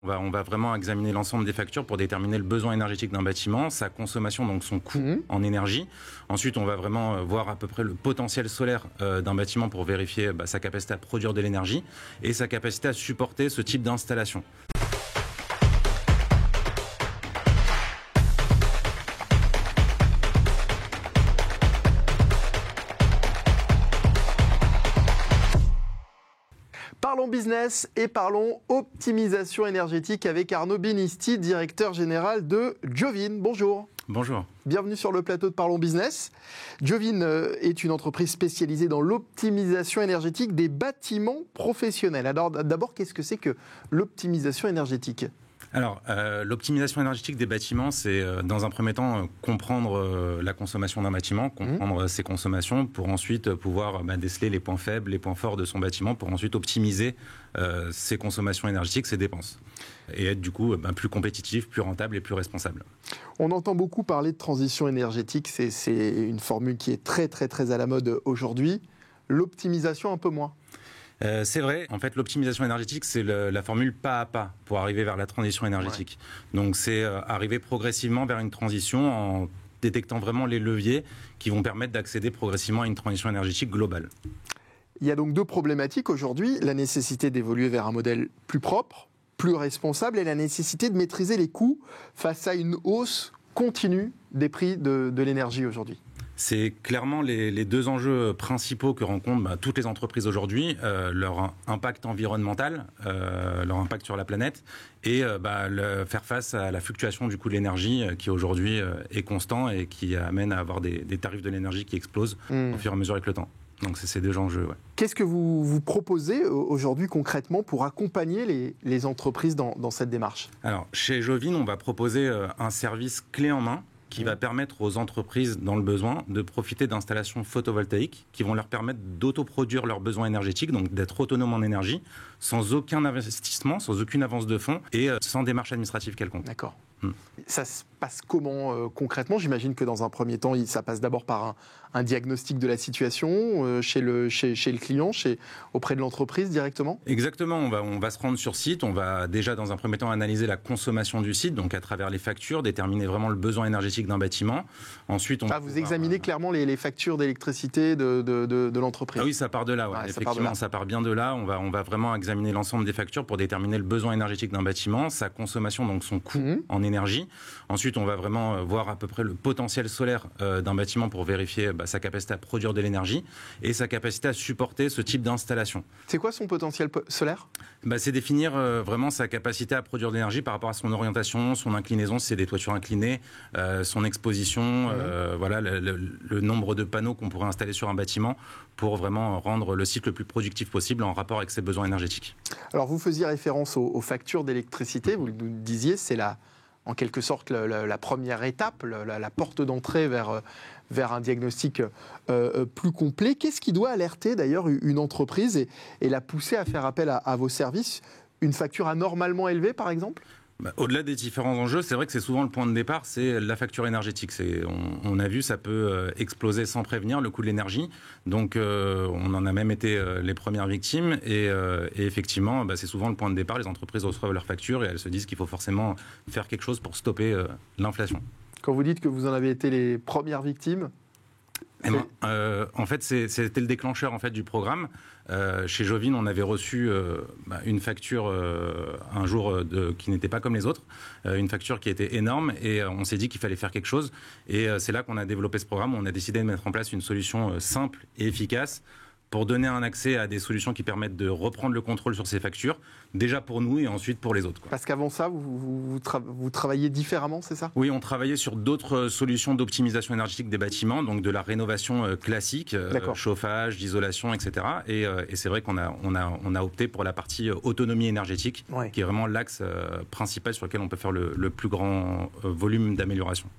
On va vraiment examiner l'ensemble des factures pour déterminer le besoin énergétique d'un bâtiment, sa consommation, donc son coût en énergie. Ensuite, on va vraiment voir à peu près le potentiel solaire d'un bâtiment pour vérifier sa capacité à produire de l'énergie et sa capacité à supporter ce type d'installation. Parlons business et parlons optimisation énergétique avec Arnaud Benisti, directeur général de Jovin. Bonjour. Bonjour. Bienvenue sur le plateau de Parlons Business. Jovin est une entreprise spécialisée dans l'optimisation énergétique des bâtiments professionnels. Alors d'abord, qu'est-ce que c'est que l'optimisation énergétique ? Alors, l'optimisation énergétique des bâtiments, c'est dans un premier temps comprendre la consommation d'un bâtiment, comprendre ses consommations pour ensuite pouvoir déceler les points faibles, les points forts de son bâtiment pour ensuite optimiser ses consommations énergétiques, ses dépenses et être du coup plus compétitif, plus rentable et plus responsable. On entend beaucoup parler de transition énergétique, c'est une formule qui est très très très à la mode aujourd'hui. L'optimisation un peu moins. C'est vrai, en fait l'optimisation énergétique c'est la formule pas à pas pour arriver vers la transition énergétique. Ouais. Donc c'est arriver progressivement vers une transition en détectant vraiment les leviers qui vont permettre d'accéder progressivement à une transition énergétique globale. Il y a donc deux problématiques aujourd'hui, la nécessité d'évoluer vers un modèle plus propre, plus responsable et la nécessité de maîtriser les coûts face à une hausse continue des prix de l'énergie aujourd'hui. C'est clairement les deux enjeux principaux que rencontrent toutes les entreprises aujourd'hui, leur impact environnemental, leur impact sur la planète et faire face à la fluctuation du coût de l'énergie qui aujourd'hui est constant et qui amène à avoir des tarifs de l'énergie qui explosent au fur et à mesure avec le temps. Donc c'est ces deux enjeux. Ouais. Qu'est-ce que vous proposez aujourd'hui concrètement pour accompagner les entreprises dans cette démarche ? Alors chez Jovin, on va proposer un service clé en main qui va permettre aux entreprises dans le besoin de profiter d'installations photovoltaïques qui vont leur permettre d'autoproduire leurs besoins énergétiques, donc d'être autonomes en énergie, sans aucun investissement, sans aucune avance de fonds et sans démarche administrative quelconque. D'accord. Ça se passe comment concrètement ? J'imagine que dans un premier temps, ça passe d'abord par un diagnostic de la situation chez le client, auprès de l'entreprise directement ? Exactement, on va se rendre sur site, on va déjà dans un premier temps analyser la consommation du site, donc à travers les factures, déterminer vraiment le besoin énergétique d'un bâtiment. Ensuite, vous examinez clairement les factures d'électricité de l'entreprise ? Ah oui, ça part de là, ouais. Effectivement, ça part bien de là. On va vraiment examiner l'ensemble des factures pour déterminer le besoin énergétique d'un bâtiment, sa consommation, donc son coût en énergie. Ensuite, on va vraiment voir à peu près le potentiel solaire d'un bâtiment pour vérifier sa capacité à produire de l'énergie et sa capacité à supporter ce type d'installation. C'est quoi son potentiel solaire ? C'est définir vraiment sa capacité à produire de l'énergie par rapport à son orientation, son inclinaison, si c'est des toitures inclinées, son exposition, voilà, le nombre de panneaux qu'on pourrait installer sur un bâtiment pour vraiment rendre le site le plus productif possible en rapport avec ses besoins énergétiques. Alors, vous faisiez référence aux factures d'électricité, vous nous disiez, c'est en quelque sorte la première étape, la porte d'entrée vers un diagnostic plus complet. Qu'est-ce qui doit alerter d'ailleurs une entreprise et la pousser à faire appel à vos services ? Une facture anormalement élevée par exemple ? Au-delà des différents enjeux, c'est vrai que c'est souvent le point de départ, c'est la facture énergétique. On a vu, ça peut exploser sans prévenir le coût de l'énergie. Donc, on en a même été les premières victimes. Et effectivement, c'est souvent le point de départ. Les entreprises reçoivent leurs factures et elles se disent qu'il faut forcément faire quelque chose pour stopper l'inflation. Quand vous dites que vous en avez été les premières victimes, en fait, c'était le déclencheur en fait du programme. Chez Jovin, on avait reçu une facture un jour qui n'était pas comme les autres, une facture qui était énorme et on s'est dit qu'il fallait faire quelque chose. Et c'est là qu'on a développé ce programme. On a décidé de mettre en place une solution simple et efficace pour donner un accès à des solutions qui permettent de reprendre le contrôle sur ces factures, déjà pour nous et ensuite pour les autres. Parce qu'avant ça, vous travailliez différemment, c'est ça ? Oui, on travaillait sur d'autres solutions d'optimisation énergétique des bâtiments, donc de la rénovation classique, chauffage, d'isolation, etc. Et c'est vrai qu'on a opté pour la partie autonomie énergétique, qui est vraiment l'axe principal sur lequel on peut faire le plus grand volume d'amélioration.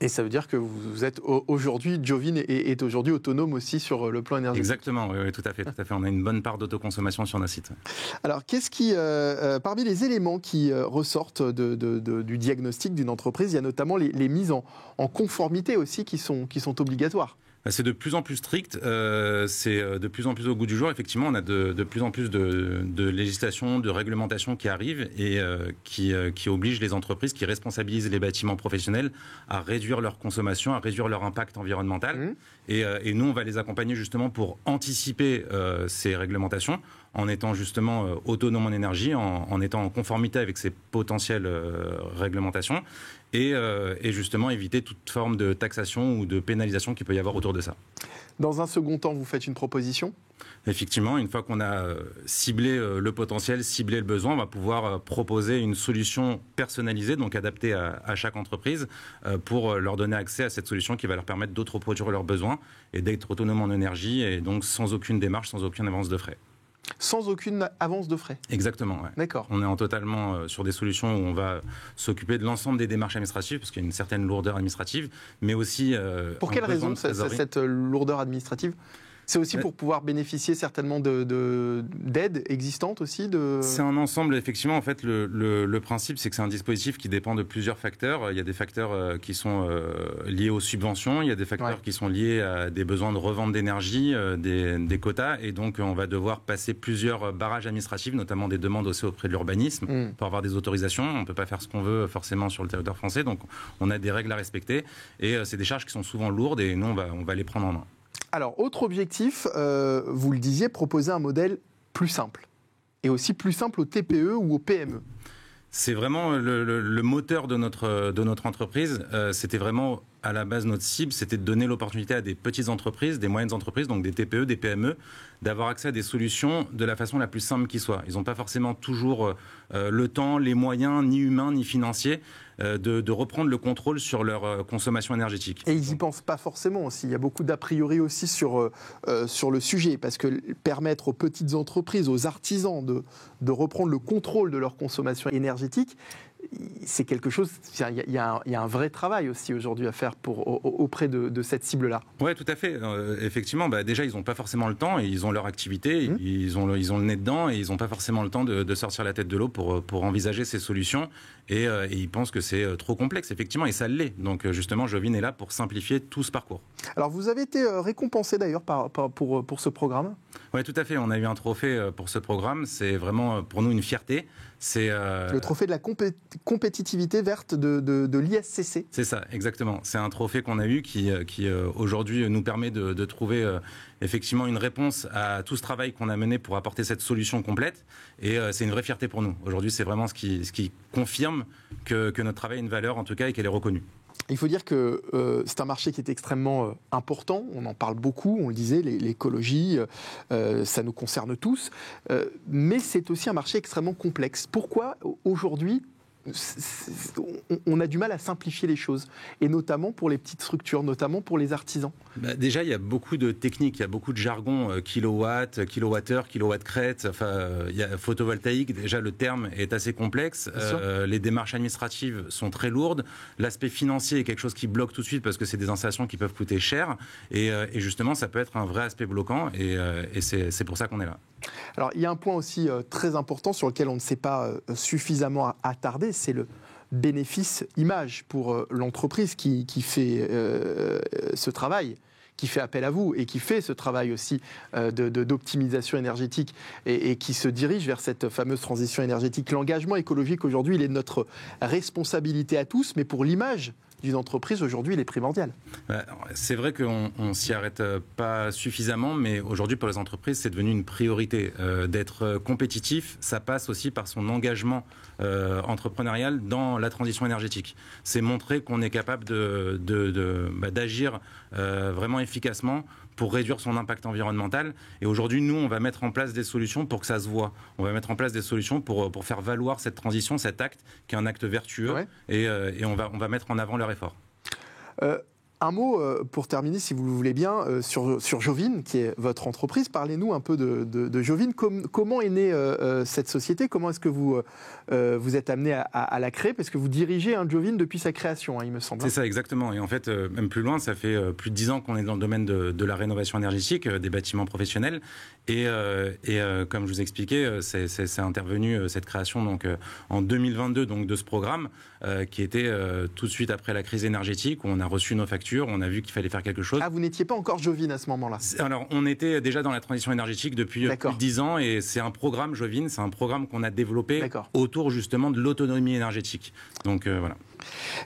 Et ça veut dire que vous êtes aujourd'hui, Jovin est aujourd'hui autonome aussi sur le plan énergétique. Exactement, oui, tout à fait. On a une bonne part d'autoconsommation sur nos sites. Alors, qu'est-ce qui, parmi les éléments qui ressortent du diagnostic d'une entreprise, il y a notamment les mises en conformité aussi qui sont obligatoires. C'est de plus en plus strict, c'est de plus en plus au goût du jour. Effectivement, on a de plus en plus de législation, de réglementation qui arrivent et qui obligent les entreprises, qui responsabilisent les bâtiments professionnels à réduire leur consommation, à réduire leur impact environnemental. Et nous, on va les accompagner justement pour anticiper ces réglementations en étant justement autonome en énergie, en étant en conformité avec ces potentielles réglementations. Et justement éviter toute forme de taxation ou de pénalisation qu'il peut y avoir autour de ça. Dans un second temps, vous faites une proposition ? Effectivement, une fois qu'on a ciblé le potentiel, ciblé le besoin, on va pouvoir proposer une solution personnalisée, donc adaptée à chaque entreprise, pour leur donner accès à cette solution qui va leur permettre d'autoproduire leurs besoins et d'être autonome en énergie, et donc sans aucune démarche, sans aucune avance de frais. Sans aucune avance de frais. Exactement, ouais. D'accord. On est totalement sur des solutions où on va s'occuper de l'ensemble des démarches administratives, parce qu'il y a une certaine lourdeur administrative, mais aussi... Pour quelle raison cette lourdeur administrative ? C'est aussi pour pouvoir bénéficier certainement d'aides existantes aussi C'est un ensemble, effectivement. En fait, le principe, c'est que c'est un dispositif qui dépend de plusieurs facteurs. Il y a des facteurs qui sont liés aux subventions, il y a des facteurs qui sont liés à des besoins de revente d'énergie, des quotas, et donc on va devoir passer plusieurs barrages administratifs, notamment des demandes aussi auprès de l'urbanisme, pour avoir des autorisations. On ne peut pas faire ce qu'on veut forcément sur le territoire français, donc on a des règles à respecter, et c'est des charges qui sont souvent lourdes, et nous, on va les prendre en main. Alors, autre objectif, vous le disiez, proposer un modèle plus simple. Et aussi plus simple aux TPE ou aux PME. C'est vraiment le moteur de notre entreprise. C'était vraiment, à la base, notre cible, c'était de donner l'opportunité à des petites entreprises, des moyennes entreprises, donc des TPE, des PME, d'avoir accès à des solutions de la façon la plus simple qui soit. Ils n'ont pas forcément toujours le temps, les moyens, ni humains, ni financiers, de reprendre le contrôle sur leur consommation énergétique. Et ils n'y pensent pas forcément aussi. Il y a beaucoup d'a priori aussi sur le sujet, parce que permettre aux petites entreprises, aux artisans de reprendre le contrôle de leur consommation énergétique, c'est quelque chose, il y a un vrai travail aussi aujourd'hui à faire auprès de cette cible-là. Oui, tout à fait. Effectivement, déjà, ils n'ont pas forcément le temps, et ils ont leur activité, ils ont le nez dedans, et ils n'ont pas forcément le temps de sortir la tête de l'eau pour envisager ces solutions, et ils pensent que c'est trop complexe, effectivement, et ça l'est. Donc justement, Jovin est là pour simplifier tout ce parcours. Alors, vous avez été récompensé d'ailleurs pour ce programme ? Oui, tout à fait. On a eu un trophée pour ce programme. C'est vraiment pour nous une fierté. C'est le trophée de la compétitivité verte de l'ISCC. C'est ça, exactement. C'est un trophée qu'on a eu qui aujourd'hui nous permet de trouver effectivement une réponse à tout ce travail qu'on a mené pour apporter cette solution complète. Et c'est une vraie fierté pour nous. Aujourd'hui, c'est vraiment ce qui confirme que notre travail a une valeur, en tout cas, et qu'elle est reconnue. Il faut dire que c'est un marché qui est extrêmement important, on en parle beaucoup, on le disait, l'écologie, ça nous concerne tous, mais c'est aussi un marché extrêmement complexe. Pourquoi aujourd'hui on a du mal à simplifier les choses, et notamment pour les petites structures, notamment pour les artisans? Déjà, il y a beaucoup de techniques, il y a beaucoup de jargon, kilowatts, kilowattheure, kilowatt-crête, il y a photovoltaïque, déjà le terme est assez complexe, les démarches administratives sont très lourdes, l'aspect financier est quelque chose qui bloque tout de suite parce que c'est des installations qui peuvent coûter cher, et justement ça peut être un vrai aspect bloquant, et c'est pour ça qu'on est là. Alors il y a un point aussi très important sur lequel on ne s'est pas suffisamment attardé, c'est le bénéfice image pour l'entreprise qui fait ce travail, qui fait appel à vous et qui fait ce travail aussi d'optimisation énergétique et qui se dirige vers cette fameuse transition énergétique. L'engagement écologique aujourd'hui, il est de notre responsabilité à tous, mais pour l'image d'une entreprise, aujourd'hui, il est primordial. C'est vrai qu'on ne s'y arrête pas suffisamment, mais aujourd'hui, pour les entreprises, c'est devenu une priorité. D'être compétitif, ça passe aussi par son engagement entrepreneurial dans la transition énergétique. C'est montrer qu'on est capable d'agir vraiment efficacement pour réduire son impact environnemental. Et aujourd'hui, nous, on va mettre en place des solutions pour que ça se voit. On va mettre en place des solutions pour faire valoir cette transition, cet acte, qui est un acte vertueux, et on va mettre en avant leur effort. Un mot pour terminer, si vous le voulez bien, sur Jovin, qui est votre entreprise. Parlez-nous un peu de Jovin. Comment est née cette société? Comment est-ce que vous êtes amené à la créer? Parce que vous dirigez Jovin depuis sa création, il me semble. C'est ça, exactement. Et en fait, même plus loin, ça fait plus de 10 ans qu'on est dans le domaine de la rénovation énergétique des bâtiments professionnels. Et comme je vous expliquais, c'est intervenu cette création donc, en 2022 donc, de ce programme qui était tout de suite après la crise énergétique, où on a reçu nos factures facture, on a vu qu'il fallait faire quelque chose. Ah, vous n'étiez pas encore Jovin à ce moment-là? Alors, on était déjà dans la transition énergétique depuis plus de 10 ans et c'est un programme Jovin, c'est un programme qu'on a développé autour justement de l'autonomie énergétique. Donc voilà.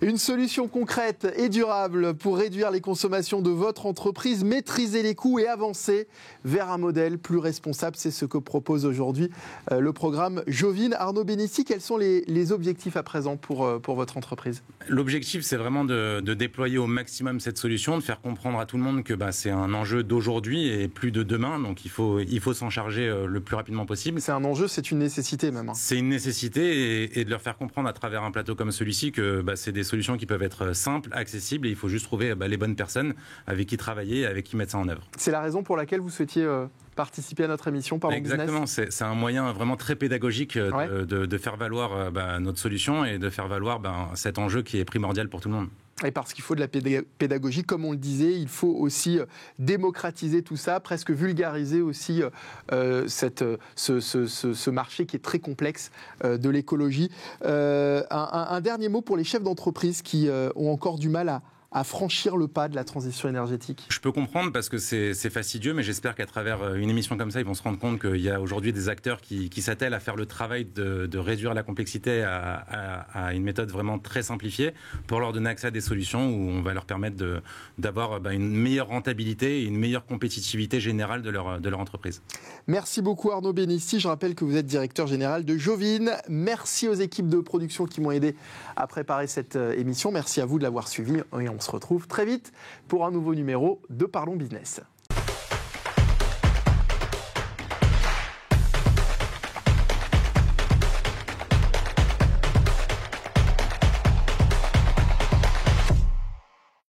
Une solution concrète et durable pour réduire les consommations de votre entreprise, maîtriser les coûts et avancer vers un modèle plus responsable. C'est ce que propose aujourd'hui le programme Jovin. Arnaud Bénissi, quels sont les objectifs à présent pour votre entreprise? L'objectif, c'est vraiment de déployer au maximum cette solution, de faire comprendre à tout le monde que c'est un enjeu d'aujourd'hui et plus de demain. Donc il faut s'en charger le plus rapidement possible. C'est un enjeu, c'est une nécessité même. C'est une nécessité et de leur faire comprendre à travers un plateau comme celui-ci que c'est des solutions qui peuvent être simples, accessibles et il faut juste trouver les bonnes personnes avec qui travailler, avec qui mettre ça en œuvre. C'est la raison pour laquelle vous souhaitiez participer à notre émission Parlons Business. Exactement, c'est un moyen vraiment très pédagogique de faire valoir notre solution et de faire valoir cet enjeu qui est primordial pour tout le monde. Et parce qu'il faut de la pédagogie, comme on le disait, il faut aussi démocratiser tout ça, presque vulgariser aussi ce marché qui est très complexe de l'écologie. Un dernier mot pour les chefs d'entreprise qui ont encore du mal à franchir le pas de la transition énergétique? Je peux comprendre parce que c'est fastidieux, mais j'espère qu'à travers une émission comme ça, ils vont se rendre compte qu'il y a aujourd'hui des acteurs qui s'attellent à faire le travail de réduire la complexité à une méthode vraiment très simplifiée pour leur donner accès à des solutions où on va leur permettre d'avoir une meilleure rentabilité et une meilleure compétitivité générale de leur entreprise. Merci beaucoup Arnaud Bénissi. Je rappelle que vous êtes directeur général de Jovin. Merci aux équipes de production qui m'ont aidé à préparer cette émission. Merci à vous de l'avoir suivi et on se retrouve très vite pour un nouveau numéro de Parlons Business.